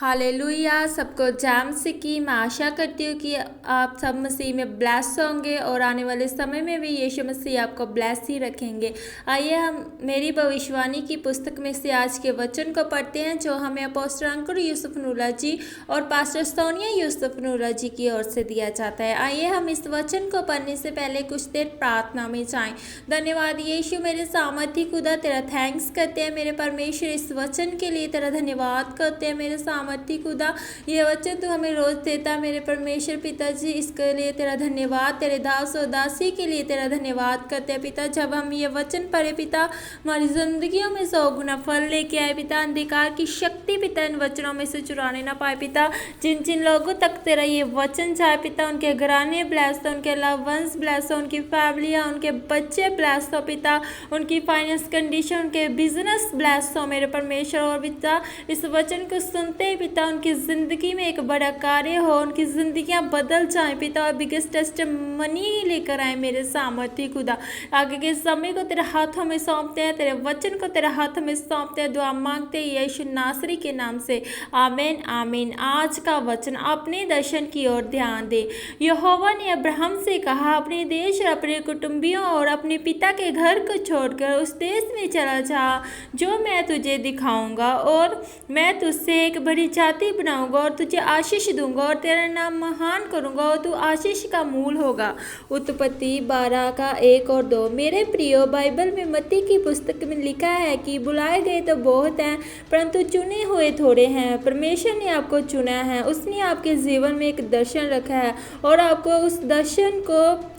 Hallelujah. सबको jam से की मैं आशा करती हूँ कि आप सब मसीह में ब्लेस होंगे और आने वाले समय में भी यीशु मसीह आपको ब्लेस ही रखेंगे। आइए हम मेरी भविष्यवाणी की पुस्तक में से आज के वचन को पढ़ते हैं जो हमें अपोस्टल अंकुर यूसुफ नूरा जी और पास्टर सोनिया यूसुफ नूरा जी की ओर से दिया जाता है। आइए हम इस वचन को पढ़ने से पहले कुछ देर प्रार्थना में जाएं। धन्यवाद यीशु मेरे सामर्थी खुदा, तेरा थैंक्स करते हैं मेरे परमेश्वर, इस वचन के लिए तेरा धन्यवाद करते हैं मेरे सामर्थी खुदा। ये वचन तू हमें रोज देता मेरे परमेश्वर पिताजी, इसके लिए तेरा धन्यवाद। तेरे दास और दासी के लिए तेरा धन्यवाद करते हैं पिता। जब हम ये वचन पढ़े पिता, हमारी जिंदगियों में 100 गुना फल लेके आए पिता। अंधकार की शक्ति पिता इन वचनों में से चुराने ना पाए पिता। जिन जिन लोगों तक तेरा ये वचन जाए पिता, उनके घराने ब्लेस हो, उनके लव वंस ब्लेस हो, उनकी फैमिलियाँ, उनके बच्चे ब्लेस हो पिता, उनकी फाइनेंस कंडीशन, उनके बिजनेस ब्लेस हो मेरे परमेश्वर। और पिता इस वचन को सुनते ही पिता उनकी ज़िंदगी में एक बड़ा कार्य हो, उनकी ज़िंदगियां बदल जाएं पिता और बिगेस्ट टेस्टिमनी लेकर आए मेरे सामर्थी खुदा। आगे के समय को तेरे हाथों में सौंपते हैं, तेरे वचन को तेरे हाथों में सौंपते हैं। दुआ मांगते हैं यीशु नासरी के नाम से, आमीन आमीन। आज का वचन, अपने दर्शन की ओर ध्यान दे। यहोवा ने अब्राहम से कहा, अपने देश और अपने कुटुंबियों और अपने पिता के घर को छोड़कर उस देश में चला जा जो मैं तुझे दिखाऊंगा, और मैं तुझसे एक बड़ी जाति बनाऊंगा और तुझे आशीष दूंगा और तेरा नाम महान करूंगा और तू आशीष का मूल होगा। उत्पत्ति 12 का 1 और 2। मेरे प्रियो, बाइबल में मत्ती की पुस्तक में लिखा है कि बुलाए गए तो बहुत हैं परंतु चुने हुए थोड़े हैं। परमेश्वर ने आपको चुना है, उसने आपके जीवन में एक दर्शन रखा है और आपको उस दर्शन को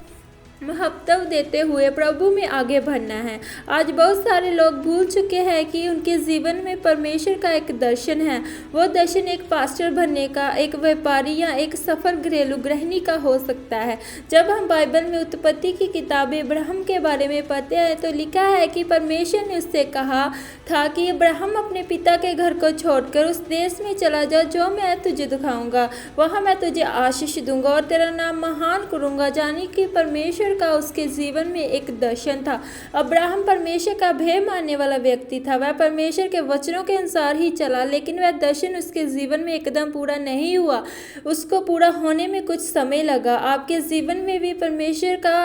महत्व देते हुए प्रभु में आगे बढ़ना है। आज बहुत सारे लोग भूल चुके हैं कि उनके जीवन में परमेश्वर का एक दर्शन है। वो दर्शन एक पास्टर बनने का, एक व्यापारी या एक सफल घरेलू गृहिणी का हो सकता है। जब हम बाइबल में उत्पत्ति की किताब अब्राहम के बारे में पढ़ते हैं तो लिखा है कि परमेश्वर ने उससे कहा था कि अब्राहम अपने पिता के घर को छोड़कर उस देश में चला जा जो मैं तुझे दिखाऊंगा, वहाँ मैं तुझे आशीष दूंगा और तेरा नाम महान करूंगा। जानी कि परमेश्वर का उसके जीवन में एक दर्शन था। अब्राहम परमेश्वर का भय मानने वाला व्यक्ति था। वह परमेश्वर के वचनों के अनुसार ही चला, लेकिन वह दर्शन उसके जीवन में एकदम पूरा नहीं हुआ। उसको पूरा होने में कुछ समय लगा। आपके जीवन में भी परमेश्वर का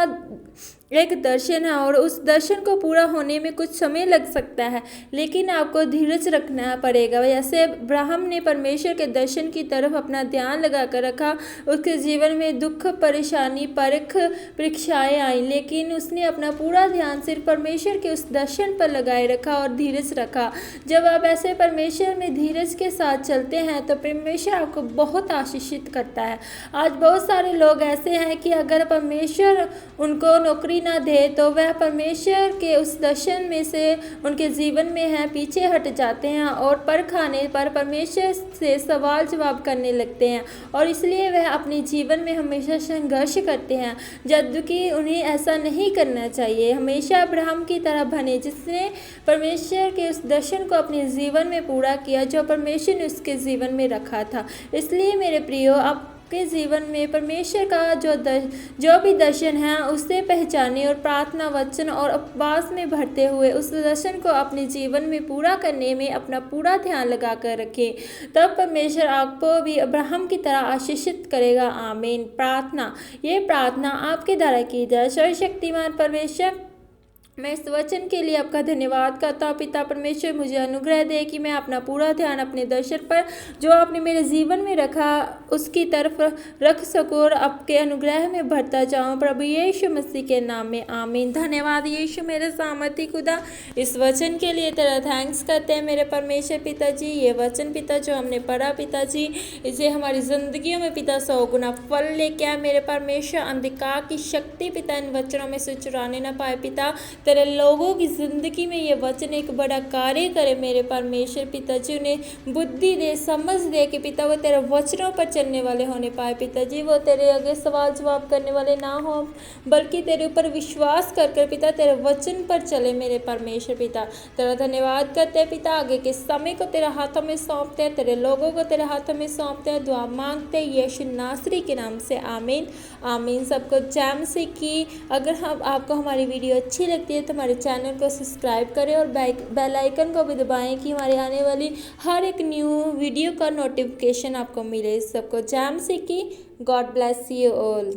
एक दर्शन है और उस दर्शन को पूरा होने में कुछ समय लग सकता है, लेकिन आपको धीरज रखना पड़ेगा। जैसे अब्राहम ने परमेश्वर के दर्शन की तरफ अपना ध्यान लगा कर रखा, उसके जीवन में दुख, परेशानी, परीक्षाएं आई, लेकिन उसने अपना पूरा ध्यान सिर्फ परमेश्वर के उस दर्शन पर लगाए रखा और धीरज रखा। जब आप ऐसे परमेश्वर में धीरज के साथ चलते हैं तो परमेश्वर आपको बहुत आशीषित करता है। आज बहुत सारे लोग ऐसे हैं कि अगर परमेश्वर उनको नौकरी ना दे तो वह परमेश्वर के उस दर्शन में से उनके जीवन में है पीछे हट जाते हैं और पर खाने पर परमेश्वर से सवाल जवाब करने लगते हैं और इसलिए वह अपने जीवन में हमेशा संघर्ष करते हैं, जबकि उन्हें ऐसा नहीं करना चाहिए। हमेशा अब्राहम की तरह बने जिसने परमेश्वर के उस दर्शन को अपने जीवन में पूरा किया जो परमेश्वर ने उसके जीवन में रखा था। इसलिए मेरे प्रियो, आपके जीवन में परमेश्वर का जो भी दर्शन है उसे पहचाने और प्रार्थना, वचन और उपवास में भरते हुए उस दर्शन को अपने जीवन में पूरा करने में अपना पूरा ध्यान लगा कर रखें। तब परमेश्वर आपको भी अब्राहम की तरह आशीषित करेगा। आमीन। प्रार्थना। ये प्रार्थना आपके द्वारा की जाए। सर्वशक्तिमान परमेश्वर, मैं इस वचन के लिए आपका धन्यवाद करता हूँ। पिता परमेश्वर, मुझे अनुग्रह दे कि मैं अपना पूरा ध्यान अपने दर्शन पर जो आपने मेरे जीवन में रखा उसकी तरफ रख सकूँ और आपके अनुग्रह में बढ़ता जाऊँ। प्रभु यीशु मसीह के नाम में, आमीन। धन्यवाद यीशु मेरे सामर्थी खुदा, इस वचन के लिए तेरा थैंक्स करते हैं मेरे परमेश्वर पिताजी। ये वचन पिता जो हमने पढ़ा पिताजी, इसे हमारी जिंदगियों में पिता 100 गुना फल लेके आए मेरे परमेश्वर। अंधकार की शक्ति पिता इन वचनों में से चुराने ना पाए पिता। तेरे लोगों की ज़िंदगी में ये वचन एक बड़ा कार्य करे मेरे परमेश्वर पिताजी। उन्हें बुद्धि दे, समझ दे कि पिता वो तेरे वचनों पर चलने वाले होने पाए पिताजी। वो तेरे आगे सवाल जवाब करने वाले ना हो, बल्कि तेरे ऊपर विश्वास कर कर पिता तेरे वचन पर चले मेरे परमेश्वर पिता। तेरा धन्यवाद करते हैं पिता। आगे के समय को तेरे हाथों में सौंपते हैं, तेरे लोगों को तेरे हाथों में सौंपते हैं। दुआ मांगते हैं यीशु नासरी के नाम से, आमीन आमीन। सबको जैम से की। अगर आपको हमारी वीडियो अच्छी लगती है चाहिए तो हमारे चैनल को सब्सक्राइब करें और बेल आइकन को भी दबाएं कि हमारे आने वाली हर एक न्यू वीडियो का नोटिफिकेशन आपको मिले। सबको जैम सीखी। God bless you all.